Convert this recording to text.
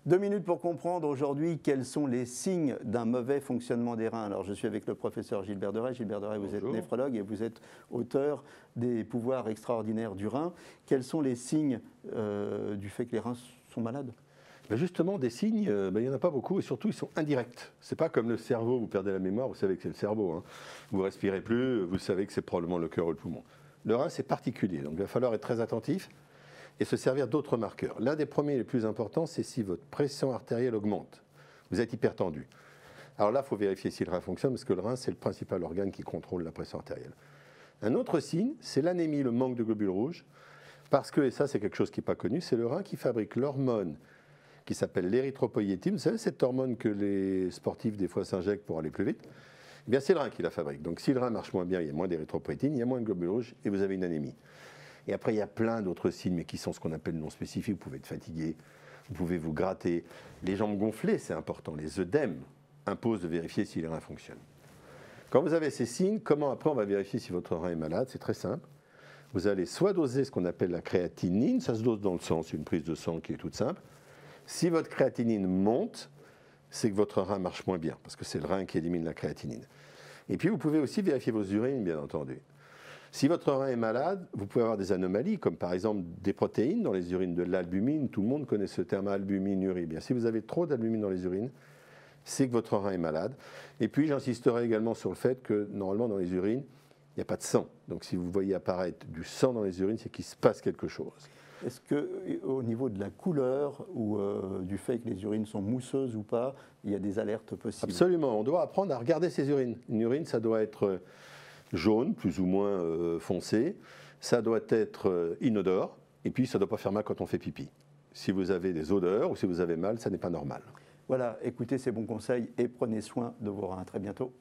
2 minutes pour comprendre aujourd'hui quels sont les signes d'un mauvais fonctionnement des reins. Alors je suis avec le professeur Gilbert Deray. Gilbert Deray, vous êtes néphrologue et vous êtes auteur des pouvoirs extraordinaires du rein. Quels sont les signes du fait que les reins sont malades? Ben justement, des signes, il n'y en a pas beaucoup et surtout ils sont indirects. Ce n'est pas comme le cerveau, vous perdez la mémoire, vous savez que c'est le cerveau. Hein. Vous ne respirez plus, vous savez que c'est probablement le cœur ou le poumon. Le rein, c'est particulier, donc il va falloir être très attentif et se servir d'autres marqueurs. L'un des premiers et les plus importants, c'est si votre pression artérielle augmente. Vous êtes hypertendu. Alors là, il faut vérifier si le rein fonctionne, parce que le rein, c'est le principal organe qui contrôle la pression artérielle. Un autre signe, c'est l'anémie, le manque de globules rouges, parce que, et ça c'est quelque chose qui n'est pas connu, c'est le rein qui fabrique l'hormone qui s'appelle l'érythropoïétine. Vous savez, cette hormone que les sportifs, des fois, s'injectent pour aller plus vite, eh bien, c'est le rein qui la fabrique. Donc, si le rein marche moins bien, il y a moins d'érythropoïétine, il y a moins de globules rouges, et vous avez une anémie. Et après, il y a plein d'autres signes, mais qui sont ce qu'on appelle non spécifiques. Vous pouvez être fatigué, vous pouvez vous gratter. Les jambes gonflées, c'est important. Les œdèmes imposent de vérifier si les reins fonctionnent. Quand vous avez ces signes, comment après on va vérifier si votre rein est malade? C'est très simple. Vous allez soit doser ce qu'on appelle la créatinine, ça se dose dans le sang, c'est une prise de sang qui est toute simple. Si votre créatinine monte, c'est que votre rein marche moins bien, parce que c'est le rein qui élimine la créatinine. Et puis vous pouvez aussi vérifier vos urines, bien entendu. Si votre rein est malade, vous pouvez avoir des anomalies, comme par exemple des protéines dans les urines, de l'albumine. Tout le monde connaît ce terme albuminurie. Bien, si vous avez trop d'albumine dans les urines, c'est que votre rein est malade. Et puis j'insisterai également sur le fait que normalement dans les urines, il n'y a pas de sang. Donc si vous voyez apparaître du sang dans les urines, c'est qu'il se passe quelque chose. Est-ce qu'au niveau de la couleur ou du fait que les urines sont mousseuses ou pas, il y a des alertes possibles? Absolument, on doit apprendre à regarder ses urines. Une urine, ça doit être jaune, plus ou moins foncé, ça doit être inodore, et puis ça ne doit pas faire mal quand on fait pipi. Si vous avez des odeurs ou si vous avez mal, ça n'est pas normal. Voilà, écoutez ces bons conseils et prenez soin de vos reins. À très bientôt.